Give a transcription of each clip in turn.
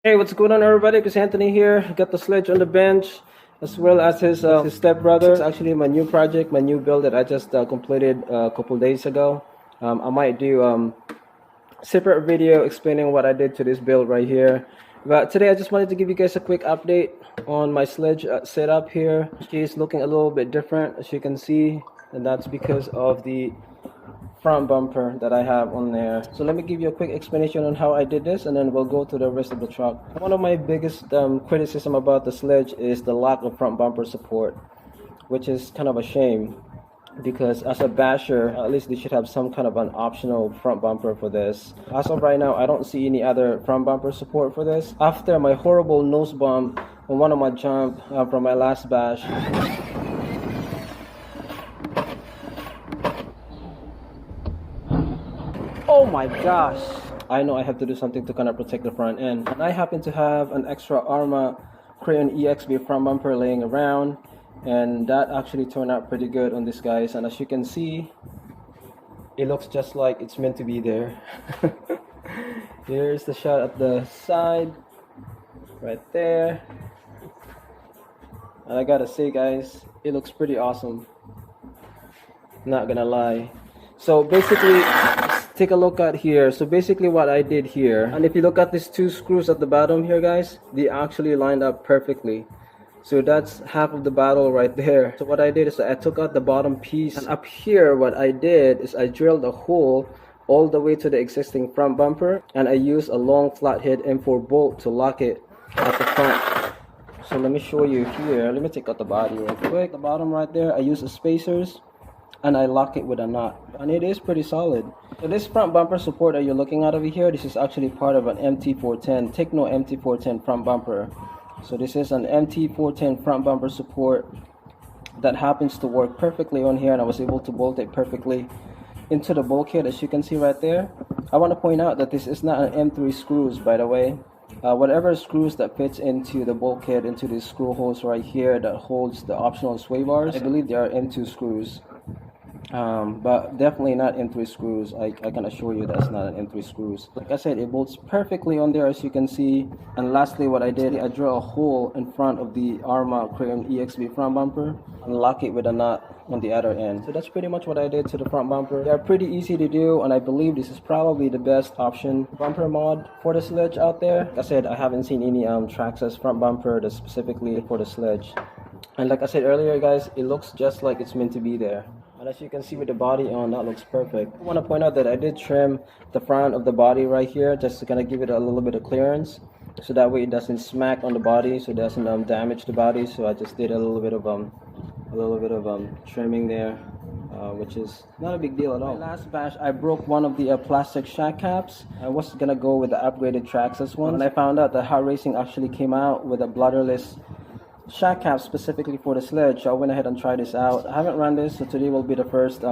Hey, what's going on, everybody? Chris Anthony here. Got the Sledge on the bench, as well as his stepbrother. It's actually my new project, my new build that I just completed a couple days ago. I might do separate video explaining what I did to this build right here. But today I just wanted to give you guys a quick update on my Sledge setup here. She's looking a little bit different, as you can see, and that's because of the front bumper that I have on there. So let me give you a quick explanation on how I did this, and then we'll go to the rest of the truck. One of my biggest criticism about the Sledge is the lack of front bumper support, which is kind of a shame, because as a basher, at least they should have some kind of an optional front bumper for this. As of right now, I don't see any other front bumper support for this. After my horrible nose bump on one of my jump from my last bash, oh my gosh, I know I have to do something to kind of protect the front end. And I happen to have an extra Arma Crayon EXB front bumper laying around, and that actually turned out pretty good on this, guys. And as you can see, it looks just like it's meant to be there. Here's the shot at the side right there, and I gotta say, guys, it looks pretty awesome, not gonna lie. So basically, take a look at here. So basically what I did here, and if you look at these two screws at the bottom here, guys, they actually lined up perfectly. So that's half of the battle right there. So what I did is I took out the bottom piece, and up here what I did is I drilled a hole all the way to the existing front bumper, and I used a long flathead M4 bolt to lock it at the front. So let me show you here. Let me take out the body real quick. The bottom right there, I use the spacers, and I lock it with a knot, and it is pretty solid. So this front bumper support that you're looking at over here, this is actually part of an MT410 Techno MT410 front bumper. So this is an MT410 front bumper support that happens to work perfectly on here, and I was able to bolt it perfectly into the bulkhead, as you can see right there. I want to point out that this is not an M3 screws, by the way. Whatever screws that fits into the bulkhead, into these screw holes right here that holds the optional sway bars, I believe they are M2 screws. But definitely not M3 screws. I can assure you that's not an M3 screws. Like I said, it bolts perfectly on there, as you can see. And lastly, what I did, I drew a hole in front of the Arma Crayon EXB front bumper and lock it with a knot on the other end. So that's pretty much what I did to the front bumper. They're pretty easy to do, and I believe this is probably the best option bumper mod for the Sledge out there. Like I said, I haven't seen any Traxxas front bumper that's specifically for the Sledge. And like I said earlier, guys, it looks just like it's meant to be there. And as you can see with the body on, that looks perfect. I want to point out that I did trim the front of the body right here, just to kind of give it a little bit of clearance, so that way it doesn't smack on the body, so it doesn't damage the body. So I just did a little bit of trimming there, which is not a big deal at all. My last bash, I broke one of the plastic shack caps. I was gonna go with the upgraded Traxxas one, and I found out that Hot Racing actually came out with a blotterless shack cap specifically for the Sledge. So I went ahead and tried this out. I haven't run this, so today will be the first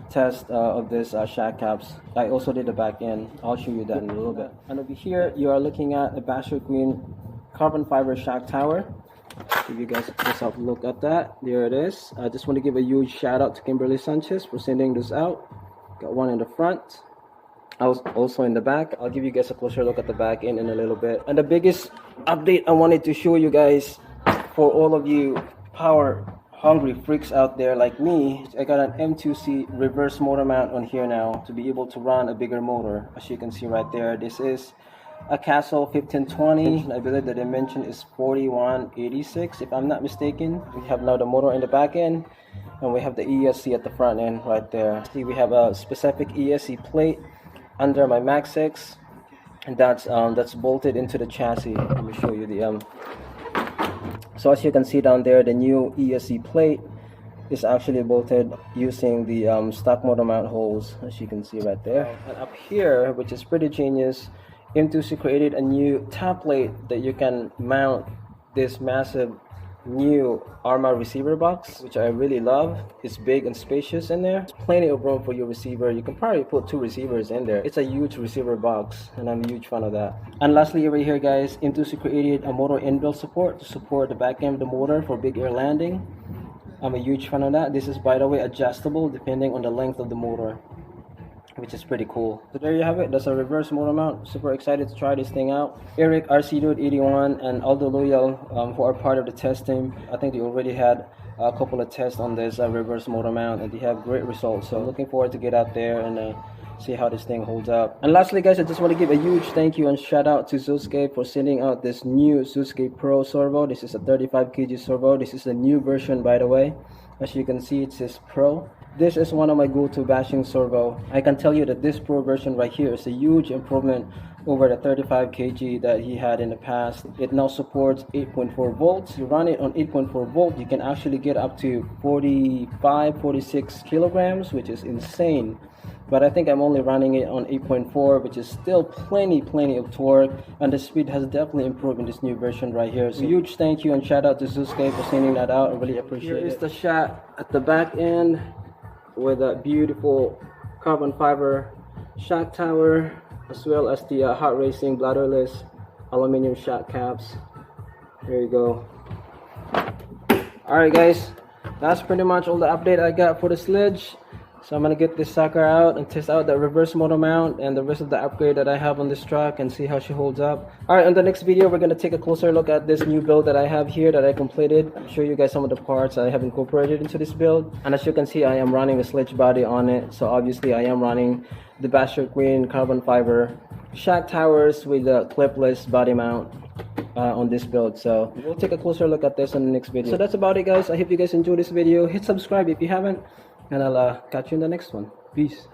test of this shack caps. I also did the back end. I'll show you that in a little bit. And over here, you are looking at a Basherqueen carbon fiber shack tower. Give you guys a close-up look at that. There it is. I just want to give a huge shout out to Kimberly Sanchez for sending this out. Got one in the front. I was also in the back. I'll give you guys a closer look at the back end in a little bit. And the biggest update I wanted to show you guys, for all of you power hungry freaks out there like me, I got an M2C Reverse Motor mount on here now to be able to run a bigger motor. As you can see right there, this is a Castle 1520. I believe the dimension is 4186 if I'm not mistaken. We have now the motor in the back end, and we have the ESC at the front end right there. See, we have a specific ESC plate under my Max 6, and that's bolted into the chassis. Let me show you the So as you can see down there, the new ESC plate is actually bolted using the stock motor mount holes, as you can see right there. And up here, which is pretty genius, M2C created a new top plate that you can mount this massive new Arma receiver box, which I really love. It's big and spacious in there. There's plenty of room for your receiver. You can probably put 2 receivers in there. It's a huge receiver box, and I'm a huge fan of that. And lastly, over here, guys, M2C created a motor inbuilt support to support the back end of the motor for big air landing. I'm a huge fan of that. This is, by the way, adjustable depending on the length of the motor. which is pretty cool. So there you have it. That's a reverse motor mount. Super excited to try this thing out. Eric, RC Dude 81, and Aldo Loyal, who are part of the test team. I think they already had a couple of tests on this reverse motor mount, and they have great results. So looking forward to get out there and see how this thing holds up. And lastly, guys, I just want to give a huge thank you and shout out to Zoskay for sending out this new Zoskay Pro Servo. This is a 35 kg servo. This is a new version, by the way. As you can see, it says Pro. This is one of my go-to bashing servo. I can tell you that this Pro version right here is a huge improvement over the 35 kg that he had in the past. It now supports 8.4 volts. You run it on 8.4 volt, you can actually get up to 46 kilograms, which is insane. But I think I'm only running it on 8.4, which is still plenty of torque, and the speed has definitely improved in this new version right here. So huge thank you and shout out to Zoskay for sending that out. I really appreciate it. Here is the shot at the back end with a beautiful carbon fiber shock tower, as well as the hot racing bladderless aluminum shock caps. There you go. Alright guys, that's pretty much all the update I got for the Sledge. So I'm gonna get this sucker out and test out the reverse motor mount and the rest of the upgrade that I have on this truck and see how she holds up. Alright, in the next video we're gonna take a closer look at this new build that I have here that I completed. I'll show you guys some of the parts I have incorporated into this build. And as you can see, I am running a Sledge body on it. So obviously I am running the Basherqueen carbon fiber shock towers with the clipless body mount on this build. So we'll take a closer look at this in the next video. So that's about it, guys. I hope you guys enjoyed this video. Hit subscribe if you haven't, and I'll catch you in the next one. Peace.